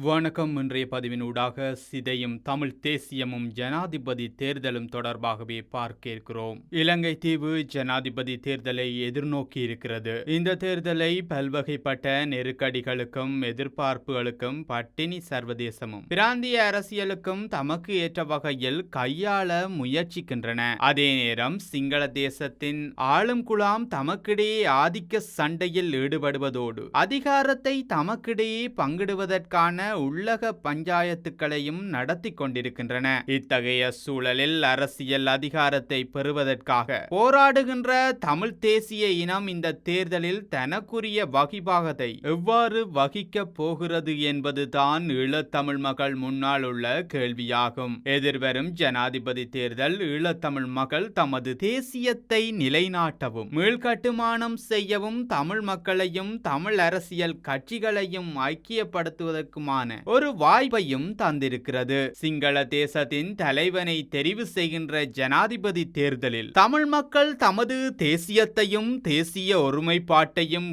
வணக்கம். இன்றைய பதிவினூடாக சிதையும் தமிழ் தேசியமும் ஜனாதிபதி தேர்தலும் தொடர்பாகவே பார்க்க இருக்கிறோம். இலங்கை தீவு ஜனாதிபதி தேர்தலை எதிர்நோக்கி இருக்கிறது. இந்த தேர்தலை பல்வகைப்பட்ட நெருக்கடிகளுக்கும் எதிர்பார்ப்புகளுக்கும் பட்டினி சர்வதேசமும் பிராந்திய அரசியலுக்கும் தமக்கு ஏற்ற வகையில் கையாள முயற்சிக்கின்றன. அதே நேரம் சிங்கள தேசத்தின் ஆளும் குழாம் தமக்கிடையே ஆதிக்க சண்டையில் ஈடுபடுவதோடு அதிகாரத்தை தமக்கிடையே பங்கிடுவதற்கான உள்ளக பஞ்சாயத்துக்களையும் நடத்தி கொண்டிருக்கின்றன. இத்தகைய சூழலில் அரசியல் அதிகாரத்தை பெறுவதற்காக போராடுகின்ற தமிழ் தேசிய இனம் இந்த தேர்தலில் தனக்குரிய வகிபாகத்தை எவ்வாறு வகிக்கப் போகிறது என்பதுதான் ஈழத்தமிழ் மக்கள் முன்னால் உள்ள கேள்வியாகும். எதிர்வரும் ஜனாதிபதி தேர்தல் ஈழத்தமிழ் மக்கள் தமது தேசியத்தை நிலைநாட்டவும் மீள்கட்டுமானம் செய்யவும் தமிழ் மக்களையும் தமிழ் அரசியல் கட்சிகளையும் ஐக்கியப்படுத்துவதற்குமான ஒரு வாய்ப்பையும் தந்திருக்கிறது. சிங்கள தேசத்தின் தலைவனை தெரிவு செய்கின்ற ஜனாதிபதி தேர்தலில் தமிழ் மக்கள் தமது தேசியத்தையும் தேசிய ஒருமைப்பாட்டையும்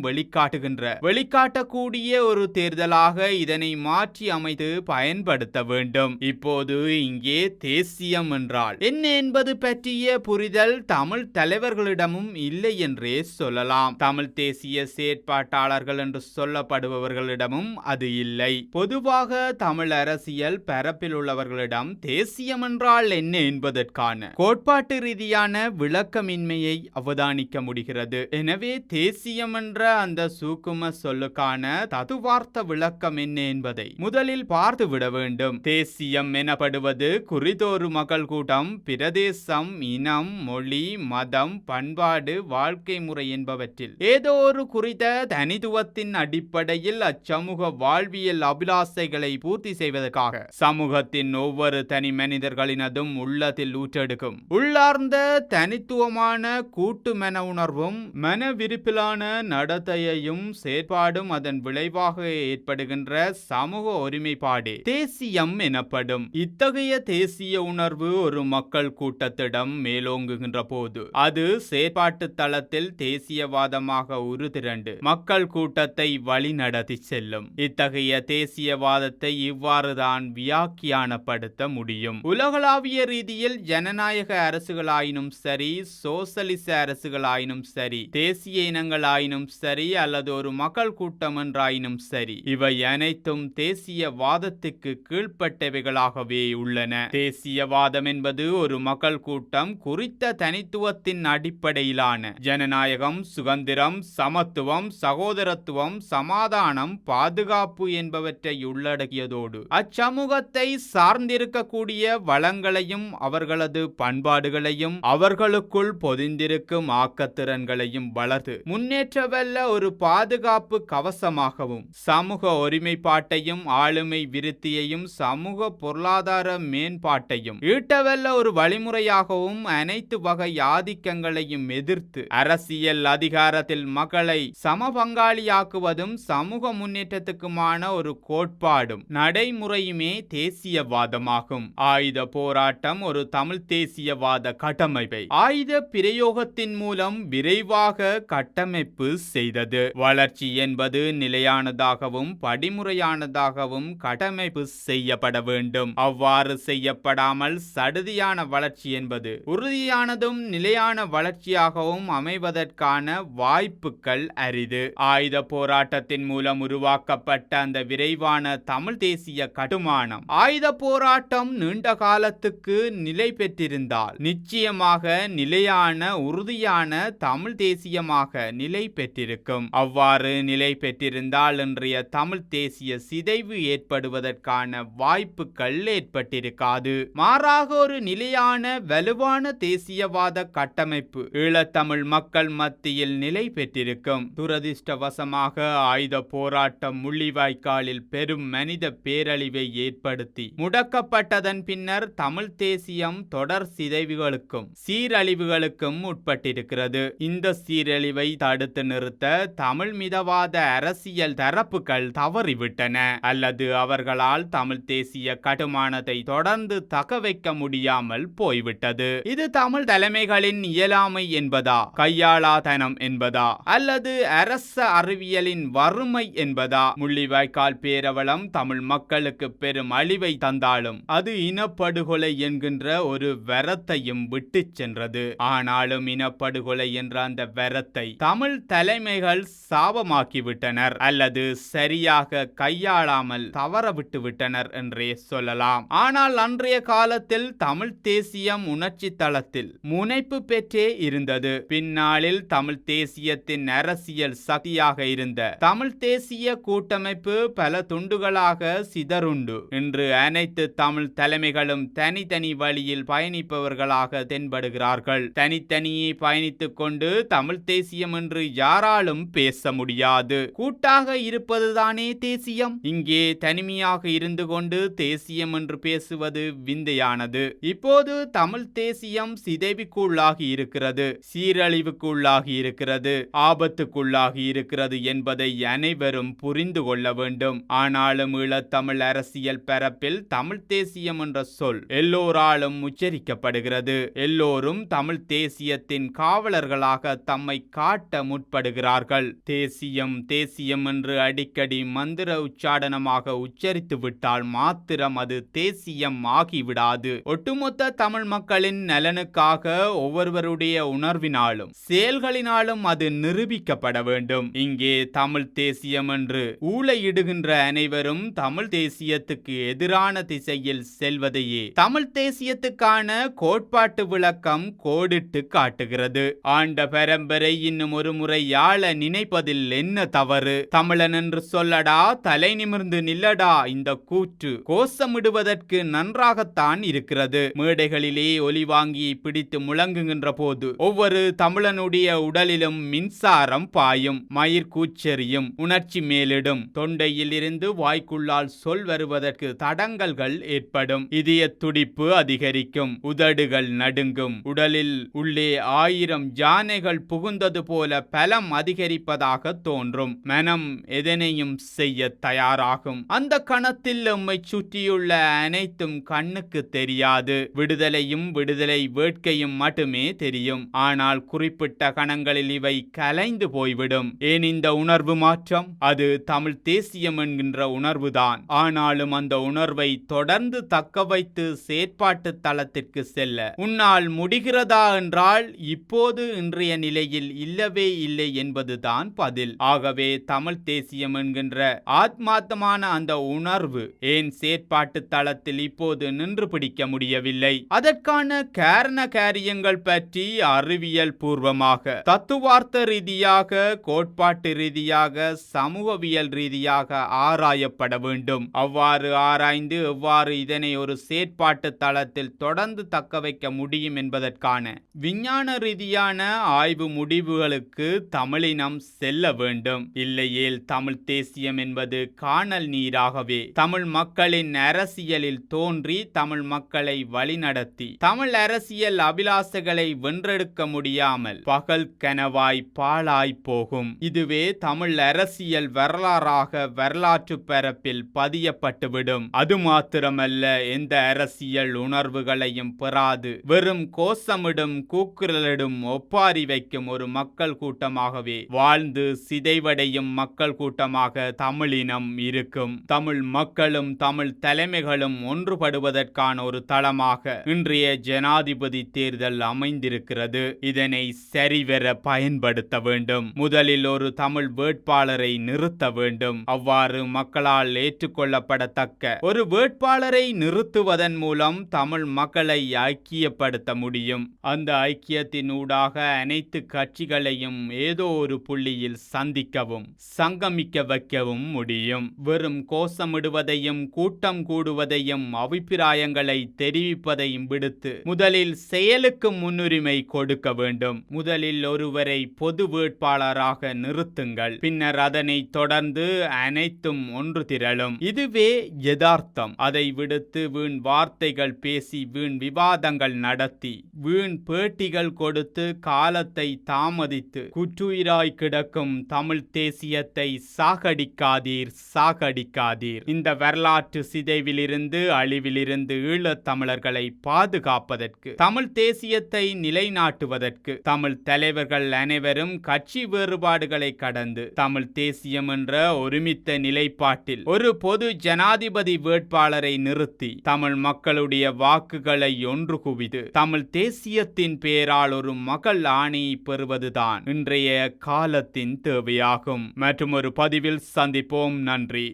வெளிக்காட்டக்கூடிய ஒரு தேர்தலாக இதனை மாற்றி அமைத்து பயன்படுத்த வேண்டும். இப்போது இங்கே தேசியம் என்றால் என்ன என்பது பற்றிய புரிதல் தமிழ் தலைவர்களிடமும் இல்லை என்றே சொல்லலாம். தமிழ் தேசிய செயற்பாட்டாளர்கள் என்று சொல்லப்படுபவர்களிடமும் அது இல்லை. பொதுவாக தமிழ் அரசியல் பரப்பில் உள்ளவர்களிடம் தேசியம் என்றால் என்ன என்பதற்கான கோட்பாட்டு ரீதியான விளக்கமின்மையை அவதானிக்க முடிகிறது. எனவே தேசியம் என்ற அந்த சூக்கும சொல்லுக்கான தத்துவார்த்த விளக்கம் என்ன என்பதை முதலில் பார்த்துவிட வேண்டும். தேசியம் எனப்படுவது குறிதொரு மக்கள் கூட்டம், பிரதேசம், இனம், மொழி, மதம், பண்பாடு, வாழ்க்கை முறை என்பவற்றில் ஏதோ ஒரு குறித்த தனித்துவத்தின் அடிப்படையில் அச்சமூக வாழ்வியல் அபிலாசைகளை பூர்த்தி செய்வதற்காக சமூகத்தின் ஒவ்வொரு தனி மனிதர்களினதும் உள்ளத்தில் ஊற்றெடுக்கும் உள்ளார்ந்த தனித்துவமான கூட்டு மன உணர்வும் மன விருப்பிலான நடத்தையையும் செயற்பாடும் அதன் விளைவாக ஏற்படுகின்ற சமூக ஒருமைப்பாடே தேசியம் எனப்படும். இத்தகைய தேசிய உணர்வு ஒரு மக்கள் கூட்டத்திடம் மேலோங்குகின்ற போது அது செயற்பாட்டு தளத்தில் தேசியவாதமாக உருதிரண்டு மக்கள் கூட்டத்தை வழி நடத்தி செல்லும். இத்தகைய தேசியவாதத்தை இவ்வாறுதான் வியாக்கியானப்படுத்த முடியும். உலகளாவிய ரீதியில் ஜனநாயக அரசுகளாயினும் சரி, சோசலிச அரசுகளாயினும் சரி, தேசிய இனங்களாயினும் சரி அல்லது ஒரு மக்கள் கூட்டம் என்றாயினும் சரி, இவை அனைத்தும் தேசியவாதத்துக்கு கீழ்ப்பட்டவைகளாகவே உள்ளன. தேசியவாதம் என்பது ஒரு மக்கள் கூட்டம் குறித்த தனித்துவத்தின் அடிப்படையிலான ஜனநாயகம், சுதந்திரம், சமத்துவம், சகோதரத்துவம், சமாதானம், பாதுகாப்பு என்பவற்றை உள்ளடக்கியதோடு அச்சமூகத்தை சார்ந்திருக்கக்கூடிய வளங்களையும் அவர்களது பண்பாடுகளையும் அவர்களுக்குள் பொதிந்திருக்கும் ஆக்கத்திறன்களையும் வளர்த்து முன்னேற்றவல்ல ஒரு பாதுகாப்பு கவசமாகவும் சமூக ஒருமைப்பாட்டையும் ஆளுமை விருத்தியையும் சமூக பொருளாதார மேம்பாட்டையும் ஈட்டவல்ல ஒரு வழிமுறையாகவும் அனைத்து வகை ஆதிக்கங்களையும் எதிர்த்து அரசியல் அதிகாரத்தில் மக்களை சமபங்காளியாக்குவதும் சமூக முன்னேற்றத்துக்குமான ஒரு கோட்பாடும் நடைமுறையுமே தேசியவாதமாகும். ஆயுத போராட்டம் ஒரு தமிழ் தேசியவாத கட்டமைப்பை ஆயுத பிரயோகத்தின் மூலம் விரைவாக கட்டமைப்பு செய்தது. வளர்ச்சி என்பது நிலையானதாகவும் படிமுறையானதாகவும் கட்டமைப்பு செய்யப்பட வேண்டும். அவ்வாறு செய்யப்படாமல் சடுதியான வளர்ச்சி என்பது உறுதியானதும் நிலையான வளர்ச்சியாகவும் அமைவதற்கான வாய்ப்புகள் அரிது. ஆயுத போராட்டத்தின் மூலம் உருவாக்கப்பட்ட அந்த விரைவான தமிழ் தேசிய கட்டுமானம் ஆயுத போராட்டம் நீண்ட காலத்துக்கு நிலை பெற்றிருந்தால் நிச்சயமாக நிலையான உறுதியான தமிழ் தேசியமாக நிலை பெற்றிருக்கும். அவ்வாறு நிலை பெற்றிருந்தால் இன்றைய தமிழ் தேசிய சிதைவு ஏற்படுவதற்கான வாய்ப்புகள் ஏற்பட்டிருக்காது. மாறாக ஒரு நிலையான வலுவான தேசியவாத கட்டமைப்பு ஈழத்தமிழ் மக்கள் மத்தியில் நிலை பெற்றிருக்கும். துரதிர்ஷ்டவசமாக ஆயுத போராட்டம் முள்ளிவாய்க்காலில் பெரும் மனித பேரழிவை ஏற்படுத்தி முடக்கப்பட்டதன் பின்னர் தமிழ் தேசியம் தொடர் சிதைவுகளுக்கும் சீரழிவுகளுக்கும் உட்பட்டிருக்கிறது. இந்த சீரழிவை தடுத்து நிறுத்த தமிழ் மிதவாத அரசியல் தரப்புகள் தவறிவிட்டன அல்லது அவர்களால் தமிழ் தேசிய கட்டுமானத்தை தொடர்ந்து தக்க வைக்க முடியாமல் போய்விட்டது. இது தமிழ் தலைமைகளின் இயலாமை என்பதா, கையாளாதனம் என்பதா அல்லது அரச அறிவியலின் வறுமை என்பதா? முள்ளிவாய்க்கால் பேரவல கேவலம் தமிழ் மக்களுக்கு பெரும் அழிவை தந்தாலும் அது இனப்படுகொலை என்கின்ற ஒரு வரத்தையும் விட்டு சென்றது. ஆனாலும் இனப்படுகொலை என்ற அந்த வரத்தை தமிழ் தலைமைகள் சாபமாக்கிவிட்டனர் அல்லது சரியாக கையாளாமல் தவற விட்டு விட்டனர் என்றே சொல்லலாம். ஆனால் அன்றைய காலத்தில் தமிழ் தேசியம் உணர்ச்சி தளத்தில் முனைப்பு பெற்றே இருந்தது. பின்னாளில் தமிழ் தேசியத்தின் அரசியல் சக்தியாக இருந்த தமிழ் தேசிய கூட்டமைப்பு பல துண்டுகளாக சிதறுண்டு இன்று அனைத்து தமிழ் தலைமைகளும் தனித்தனி வழியில் பயணிப்பவர்களாக தென்படுகிறார்கள். தனித்தனியே பயணித்துக் கொண்டு தமிழ் தேசியம் என்று யாராலும் பேச முடியாது. கூட்டாக இருப்பதுதானே தேசியம். இங்கே தனிமையாக இருந்து கொண்டு தேசியம் என்று பேசுவது விந்தையானது. இப்போது தமிழ் தேசியம் சிதைவுக்குள்ளாகி இருக்கிறது, சீரழிவுக்குள்ளாகி இருக்கிறது, ஆபத்துக்குள்ளாகி இருக்கிறது என்பதை அனைவரும் புரிந்து கொள்ள வேண்டும். ஆனாலும் ஈழத்தமிழ் அரசியல் பரப்பில் தமிழ் தேசியம் என்ற சொல் எல்லோராலும் உச்சரிக்கப்படுகிறது. எல்லோரும் தமிழ் தேசியத்தின் காவலர்களாக தம்மை காட்ட முற்படுகிறார்கள். தேசியம் தேசியம் என்று அடிக்கடி மந்திர உச்சாடனமாக உச்சரித்து விட்டால் மாத்திரம் அது தேசியம் ஆகிவிடாது. ஒட்டுமொத்த தமிழ் மக்களின் நலனுக்காக ஒவ்வொருவருடைய உணர்வினாலும் செயல்களினாலும் அது நிரூபிக்கப்பட வேண்டும். இங்கே தமிழ் தேசியம் என்று ஊளையிடுகின்ற அனைவரும் தமிழ் தேசியத்துக்கு எதிரான திசையில் செல்வதையே தமிழ் தேசியத்துக்கான கோட்பாட்டு விளக்கம் கோடிட்டு காட்டுகிறது. ஆண்ட பரம்பரை இன்னும் ஒரு முறை ஆள நினைப்பதில் என்ன தவறு? தமிழன் என்று சொல்லடா, தலை நிமிர்ந்து நில்லடா. இந்த கூற்று கோஷமிடுவதற்கு நன்றாகத்தான் இருக்கிறது. மேடைகளிலே ஒலி வாங்கி பிடித்து முழங்குகின்ற போது ஒவ்வொரு தமிழனுடைய உடலிலும் மின்சாரம் பாயும், மயிர் கூச்செறியும், உணர்ச்சி மேலிடும், தொண்டையில் இருந்து வாய்க்குள்ளால் சொல் வருவதற்கு தடங்கல்கள் ஏற்படும், இதய துடிப்பு அதிகரிக்கும், உதடுகள் நடுங்கும், உடலில் உள்ளே 1000 யானைகள் புகுந்தது போல பலம் அதிகரிப்பதாக தோன்றும், மனம் எதனையும் செய்ய தயாராகும். அந்த கணத்தில் நம்மை சுற்றியுள்ள அனைத்தும் கண்ணுக்கு தெரியாது. விடுதலையும் விடுதலை வேட்கையும் மட்டுமே தெரியும். ஆனால் குறிப்பிட்ட கணங்களில் இவை கலைந்து போய்விடும். ஏன் இந்த உணர்வு மாற்றம்? அது தமிழ் தேசியம் என்கின்ற உணர்வுதான். ஆனாலும் அந்த உணர்வை தொடர்ந்து தக்க வைத்து செயற்பாட்டு தளத்திற்கு செல்ல உன்னால் முடிகிறதா என்றால் இப்போது இன்றைய நிலையில் இல்லவே இல்லை என்பதுதான் பதில். ஆகவே தமிழ் தேசியம் என்கின்ற ஆத்மார்த்தமான அந்த உணர்வு ஏன் செயற்பாட்டு தளத்தில் இப்போது நின்று பிடிக்க முடியவில்லை? அதற்கான காரண காரியங்கள் பற்றி அறிவியல் பூர்வமாக, தத்துவார்த்த ரீதியாக, கோட்பாட்டு ரீதியாக, சமூகவியல் ரீதியாக ஆராயப்பட வேண்டும். அவ்வாறு ஆராய்ந்து எவ்வாறு இதனை ஒரு செயற்பாட்டு தளத்தில் தொடர்ந்து தக்க வைக்க முடியும் என்பதற்கான விஞ்ஞான ரீதியான ஆய்வு முடிவுகளுக்கு தமிழினம் செல்ல வேண்டும். இல்லையேல் தமிழ் தேசியம் என்பது காணல் நீராகவே தமிழ் மக்களின் அரசியலில் தோன்றி தமிழ் மக்களை வழிநடத்தி தமிழ் அரசியல் அபிலாசைகளை வென்றெடுக்க முடியாமல் பகல் கனவாய் பாழாய் போகும். இதுவே தமிழ் அரசியல் வரலாறாக வரலாற்று பரப்பில் பதியப்பட்டுவிடும். அது மாத்திரமல்ல, எந்த அரசியல் உணர்வுகளையும் பெறாது வெறும் கோஷமிடும் கூக்குரலிடும் ஒப்பாரி வைக்கும் ஒரு மக்கள் கூட்டமாகவே வாழ்ந்து சிதைவடையும் மக்கள் கூட்டமாக தமிழினம் இருக்கும். தமிழ் மக்களும் தமிழ் தலைமைகளும் ஒன்றுபடுவதற்கான ஒரு தளமாக இன்றைய ஜனாதிபதி தேர்தல் அமைந்திருக்கிறது. இதனை சரிவர பயன்படுத்த வேண்டும். முதலில் ஒரு தமிழ் வேட்பாளரை நிறுத்த வேண்டும். அவ்வாறு மக்களால் ஏற்றுக்கொள்ளப்படத்தக்க ஒரு வேட்பாளரை நிறுத்துவதன் மூலம் தமிழ் மக்களை ஐக்கியப்படுத்த முடியும். அந்த ஐக்கியத்தின் ஊடாக அனைத்து கட்சிகளையும் ஏதோ ஒரு புள்ளியில் சந்திக்கவும் சங்கமிக்க வைக்கவும் முடியும். வெறும் கோஷமிடுவதையும் கூட்டம் கூடுவதையும் அபிப்பிராயங்களை தெரிவிப்பதையும் விடுத்து முதலில் செயலுக்கு முன்னுரிமை கொடுக்க வேண்டும். முதலில் ஒருவரை பொது வேட்பாளராக நிறுத்துங்கள். பின்னர் அதனை தொடர்ந்து அனைத்தும் ஒன்று திரளும். இதுவே யதார்த்தம். அதை விடுத்து வீண் வார்த்தைகள் பேசி வீண் விவாதங்கள் நடத்தி வீண் பேட்டிகள் கொடுத்து காலத்தை தாமதித்து குற்றுயிராய் கிடக்கும் தமிழ் தேசியத்தை சாகடிக்காதீர், சாகடிக்காதீர். இந்த வரலாற்று சிதைவிலிருந்து அழிவிலிருந்து ஈழத் தமிழர்களை பாதுகாப்பதற்கு, தமிழ் தேசியத்தை நிலைநாட்டுவதற்கு தமிழ் தலைவர்கள் அனைவரும் கட்சி வேறுபாடுகளை கடந்து தமிழ் தேசியம் என்ற ஒருமித்த நிலைப்பாடு நிலைப்பாட்டில் ஒரு பொது ஜனாதிபதி வேட்பாளரை நிறுத்தி தமிழ் மக்களுடைய வாக்குகளை ஒன்று குவித்து தமிழ் தேசியத்தின் பெயரால் ஒரு மக்கள் ஆணையை பெறுவதுதான் இன்றைய காலத்தின் தேவையாகும். மற்றும் ஒரு பதிவில் சந்திப்போம். நன்றி.